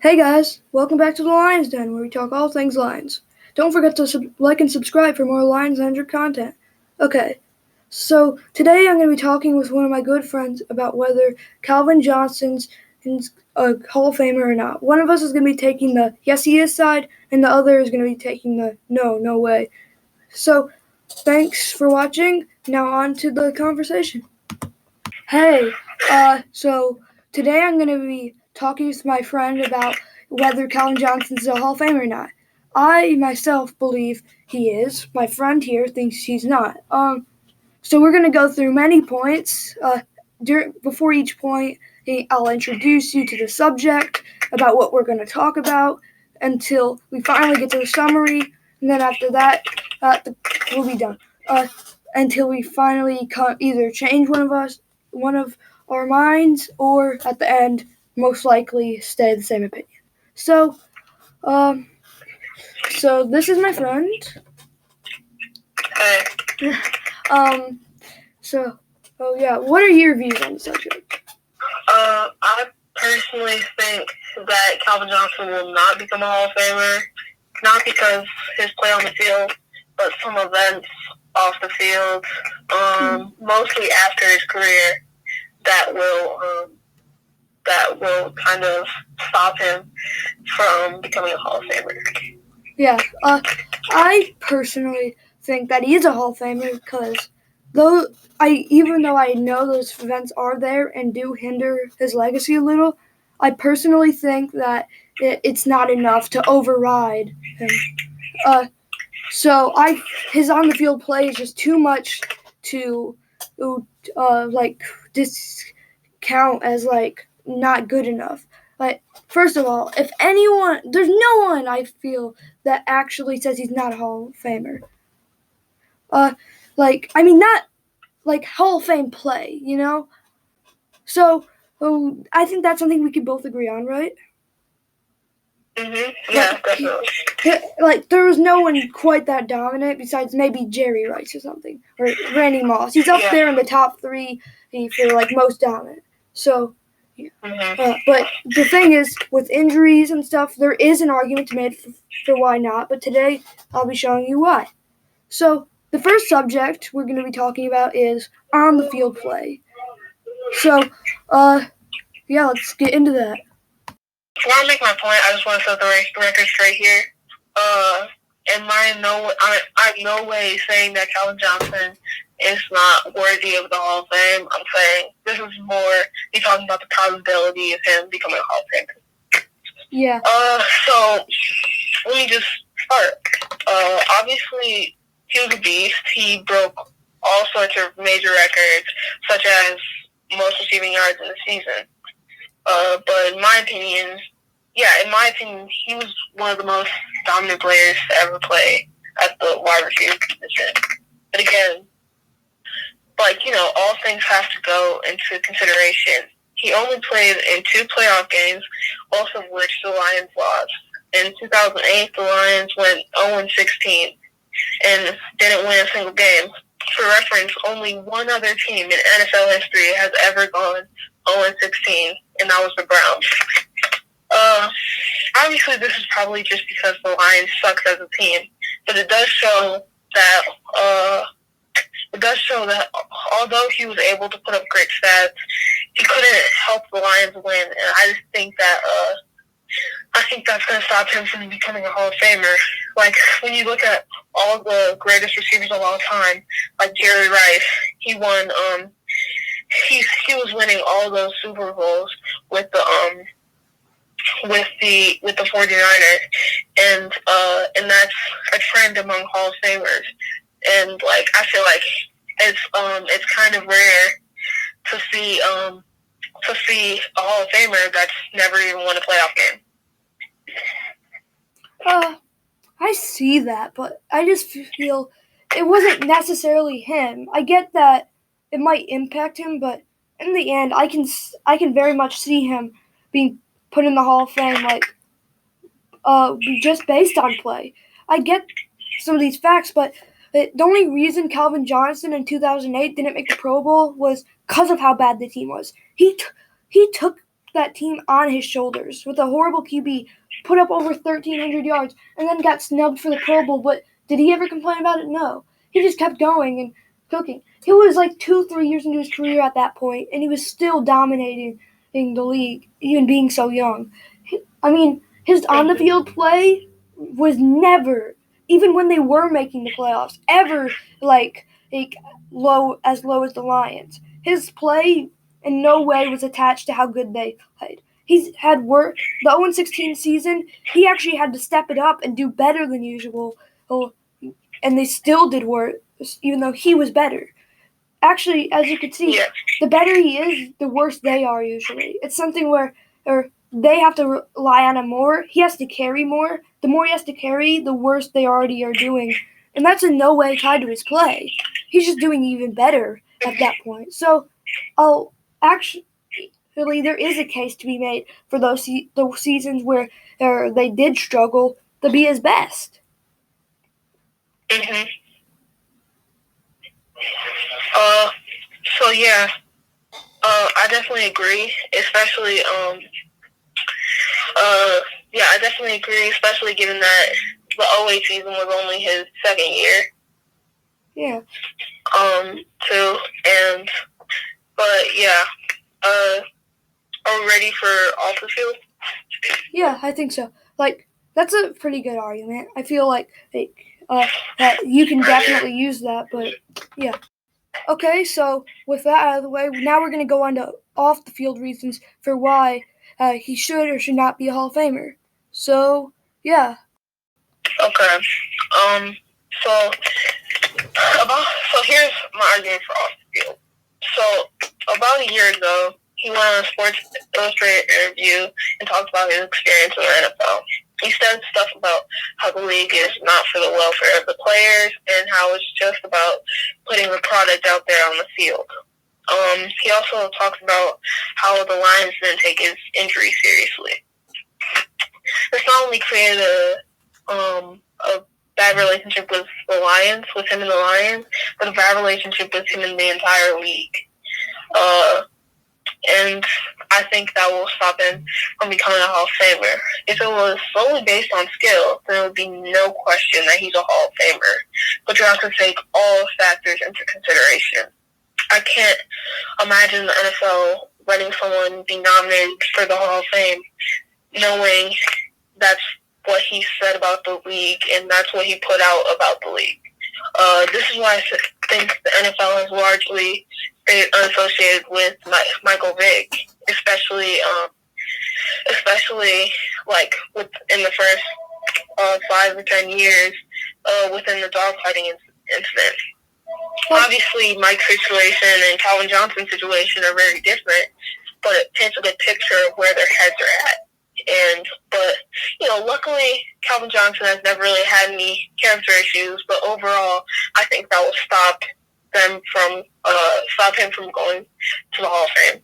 Hey guys, welcome back to the Lions Den, where we talk all things Lions. Don't forget to like and subscribe for more Lions-centered content. Okay, so today I'm going to be talking with one of my good friends about whether Calvin Johnson's a Hall of Famer or not. One of us is going to be taking the yes he is side, and the other is going to be taking the no way. So, thanks for watching. Now on to the conversation. Hey, so today I'm going to be talking with my friend about whether Calvin Johnson's a Hall of Famer or not. I myself believe he is. My friend here thinks he's not. So we're going to go through many points. Before each point, I'll introduce you to the subject, about what we're going to talk about, until we finally get to the summary, and then after that, we'll be done. Until we finally either change one of our minds, or at the end, most likely stay the same opinion. So this is my friend. Hey. What are your views on the subject? I personally think that Calvin Johnson will not become a Hall of Famer, not because his play on the field, but some events off the field, mostly after his career, that will kind of stop him from becoming a Hall of Famer. Yeah, I personally think that he's a Hall of Famer because even though I know those events are there and do hinder his legacy a little, I personally think that it's not enough to override him. His on the field play is just too much to discount as not good enough. First of all, if anyone, there's no one I feel that actually says he's not a Hall of Famer. Not Hall of Fame play, you know? So, I think that's something we can both agree on, right? Mm-hmm. Yeah, definitely. There was no one quite that dominant besides maybe Jerry Rice or something, or Randy Moss. He's up there in the top three for most dominant. So, yeah. But the thing is, with injuries and stuff, there is an argument to be made for why not. But today, I'll be showing you why. So, the first subject we're going to be talking about is on the field play. So, let's get into that. Before I make my point, I just want to set the record straight here. I'm no way saying that Calvin Johnson is not worthy of the Hall of Fame. I'm saying this is more me talking about the probability of him becoming a Hall of Famer. Yeah. So let me just start. Obviously, he was a beast. He broke all sorts of major records, such as most receiving yards in the season. But in my opinion, he was one of the most dominant players to ever play at the wide receiver position. But again, all things have to go into consideration. He only played in 2 playoff games, both of which the Lions lost. In 2008, the Lions went 0-16 and didn't win a single game. For reference, only one other team in NFL history has ever gone 0-16, and that was the Browns. Obviously, this is probably just because the Lions sucks as a team, but it does show that although he was able to put up great stats, he couldn't help the Lions win, and I just think that I think that's going to stop him from becoming a Hall of Famer. When you look at all the greatest receivers of all time, like Jerry Rice, he won. He was winning all those Super Bowls with the 49ers, and that's a trend among Hall of Famers. And I feel like it's kind of rare to see a Hall of Famer that's never even won a playoff game. I see that, but I just feel it wasn't necessarily him. I get that it might impact him, but in the end, I can very much see him being put in the Hall of Fame, just based on play. I get some of these facts, but the only reason Calvin Johnson in 2008 didn't make the Pro Bowl was because of how bad the team was. He took that team on his shoulders with a horrible QB, put up over 1,300 yards, and then got snubbed for the Pro Bowl. But did he ever complain about it? No. He just kept going and cooking. He was like 2-3 years into his career at that point, and he was still dominating the league, even being so young. His on-the-field play was never, even when they were making the playoffs, ever like low as the Lions. His play in no way was attached to how good they played. He's had work. The 0-16 season, he actually had to step it up and do better than usual, and they still did worse, even though he was better. Actually, as you can see, the better he is, the worse they are usually. It's something where they have to rely on him more. He has to carry more. The more he has to carry, the worse they already are doing. And that's in no way tied to his play. He's just doing even better at that point. So, actually, there is a case to be made for those seasons where they did struggle to be his best. Mm-hmm. So yeah, I definitely agree. Especially, I definitely agree. Especially given that the 08 season was only his second year. Yeah. Are we ready for off the field? Yeah, I think so. That's a pretty good argument. I feel like that you can definitely use that, but yeah. Okay, so with that out of the way, now we're going to go on to off-the-field reasons for why he should or should not be a Hall of Famer. So, yeah. Okay. So here's my argument for off-the-field. So, about a year ago, he went on a Sports Illustrated interview and talked about his experience in the NFL. He said stuff about how the league is not for the welfare of the players and how it's just about putting the product out there on the field. He also talks about how the Lions didn't take his injury seriously. This not only created a bad relationship with him and the Lions, but a bad relationship with him and the entire league. And I think that will stop him from becoming a Hall of Famer. If it was solely based on skill, then there would be no question that he's a Hall of Famer. But you have to take all factors into consideration. I can't imagine the NFL letting someone be nominated for the Hall of Fame knowing that's what he said about the league and that's what he put out about the league. This is why I think the NFL has largely been unassociated with Michael Vick, especially like within the first 5 or 10 years within the dogfighting incident. Obviously, Mike's situation and Calvin Johnson's situation are very different, but it paints a good picture of where their heads are at. But luckily, Calvin Johnson has never really had any character issues. But overall, I think that will stop him from going to the Hall of Fame.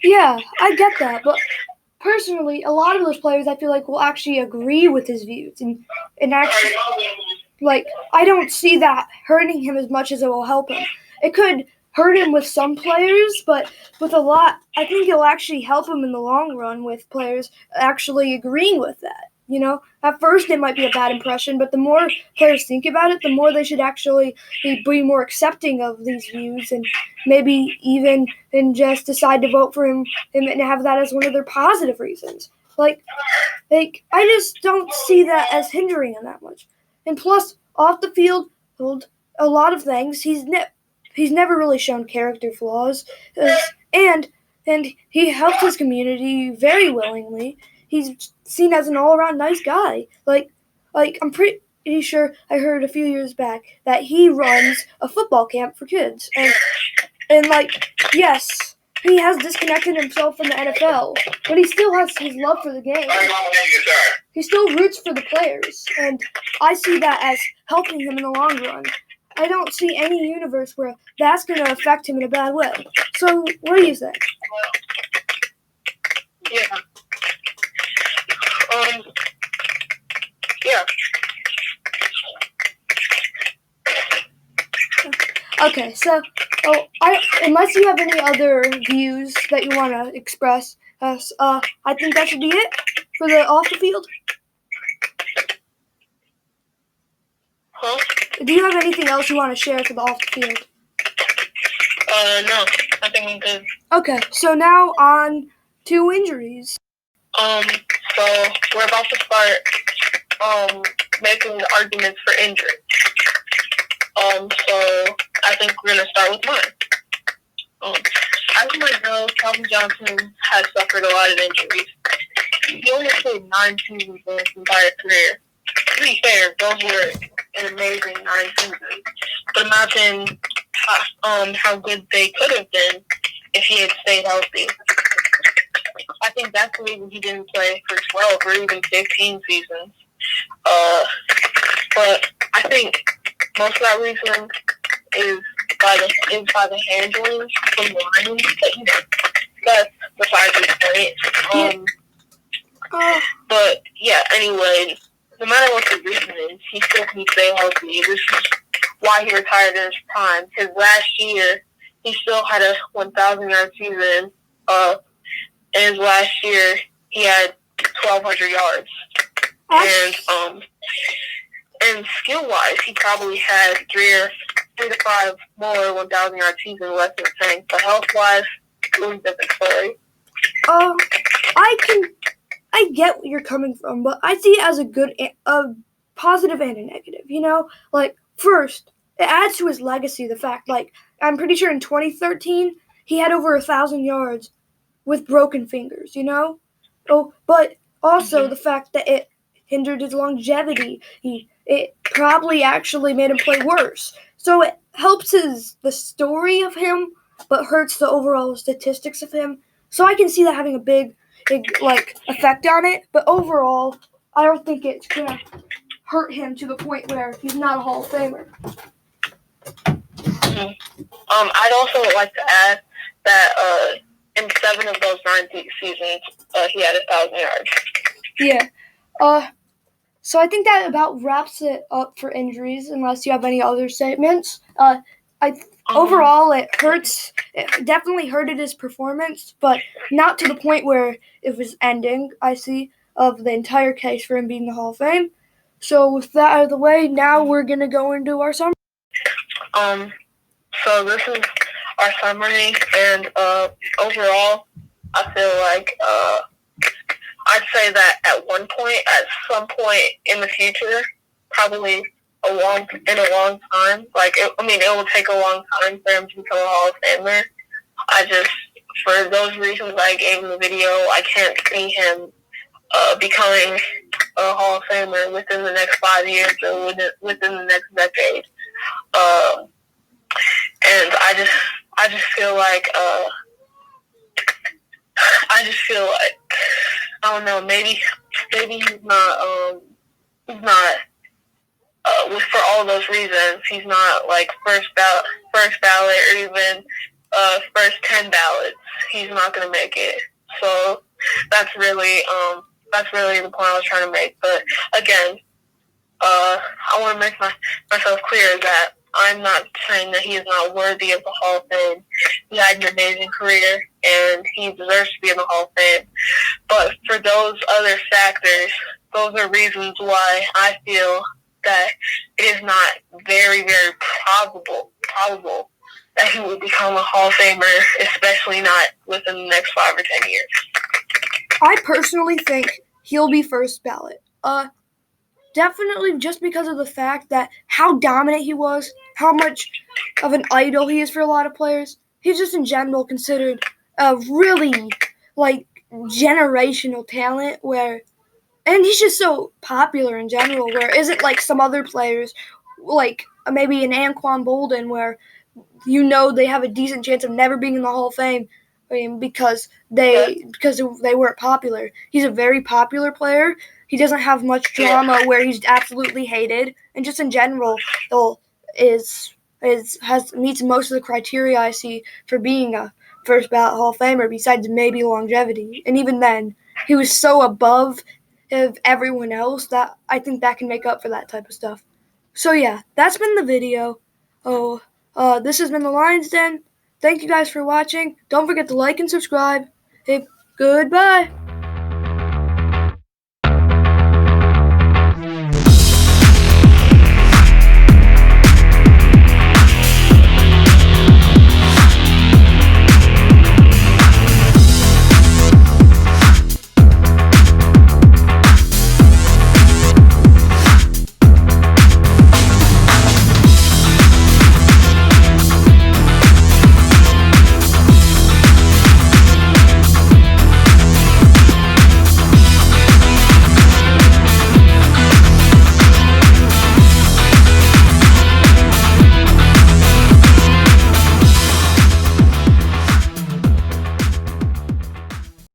Yeah, I get that, but personally, a lot of those players I feel like will actually agree with his views, and actually, I don't see that hurting him as much as it will help him. It could hurt him with some players, but with a lot, I think it'll actually help him in the long run with players actually agreeing with that. At first it might be a bad impression, but the more players think about it, the more they should actually be more accepting of these views and maybe even just decide to vote for him and have that as one of their positive reasons. I just don't see that as hindering him that much. And plus, off the field, a lot of things, he's never really shown character flaws, and he helps his community very willingly. He's seen as an all-around nice guy. I'm pretty sure I heard a few years back that he runs a football camp for kids, and yes, he has disconnected himself from the NFL, but he still has his love for the game. He still roots for the players, and I see that as helping him in the long run. I don't see any universe where that's going to affect him in a bad way. So, what do you think? Yeah. Okay, so unless you have any other views that you want to express, Yes. I think that should be it for the off the field. Huh? Do you have anything else you want to share for the off the field? No, I think I'm good. Okay, so now on to injuries. So we're about to start making arguments for injury. So I think we're gonna start with mine. As you might know, Calvin Johnson has suffered a lot of injuries. He only played 9 seasons in his entire career. To be fair, those were an amazing 9 seasons. But imagine how good they could have been if he had stayed healthy. I think that's the reason he didn't play for 12 or even 15 seasons. But I think most of that reason is by the handling from the Lions. That's besides the point. But yeah, anyway, no matter what the reason is, he still can stay healthy. This is why he retired in his prime. Because last year, he still had a 1,000-yard season. And his last year, he had 1,200 yards. And skill-wise, he probably had 3 to 5 more 1,000-yard seasons less than Tank. But health-wise, really different story. I get what you're coming from, but I see it as a positive and a negative. You know, like first, it adds to his legacy. The fact, like I'm pretty sure in 2013 he had over 1,000 yards with broken fingers. You know, but also the fact that it hindered his longevity. It probably actually made him play worse. So it helps the story of him, but hurts the overall statistics of him. So I can see that having a big effect on it, but overall, I don't think it's gonna hurt him to the point where he's not a Hall of Famer. I'd also like to add that in 7 of those 9 seasons, he had 1,000 yards. Yeah. So I think that about wraps it up for injuries, unless you have any other statements. Overall, it hurts. It definitely hurted his performance, but not to the point where it was ending, I see, of the entire case for him being the Hall of Fame. So with that out of the way, now we're going to go into our summary. So this is our summary, and overall, I feel like I'd say that at some point in the future, probably a long time. It will take a long time for him to become a Hall of Famer. For those reasons I gave in the video, I can't see him becoming a Hall of Famer within the next 5 years or within the next decade. And I just feel like I don't know, maybe he's not for all those reasons, he's not like first ballot or even first 10 ballots. He's not going to make it. So that's really the point I was trying to make. But again, I want to make myself clear that I'm not saying that he is not worthy of the Hall of Fame. He had an amazing career, and he deserves to be in the Hall of Fame. But for those other factors, those are reasons why I feel that it is not very, very probable that he will become a Hall of Famer, especially not within the next 5 or 10 years. I personally think he'll be first ballot. Definitely just because of the fact that how dominant he was, how much of an idol he is for a lot of players. He's just in general considered a really, generational talent and he's just so popular in general, where it isn't like some other players, like maybe an Anquan Boldin, where they have a decent chance of never being in the Hall of Fame because they weren't popular. He's a very popular player. He doesn't have much drama where he's absolutely hated, and just in general, meets most of the criteria I see for being a first ballot Hall of Famer, besides maybe longevity. And even then, he was so above of everyone else that I think that can make up for that type of stuff. So yeah, that's been the video. This has been the Lions Den. Thank you guys for watching. Don't forget to like and subscribe. Goodbye.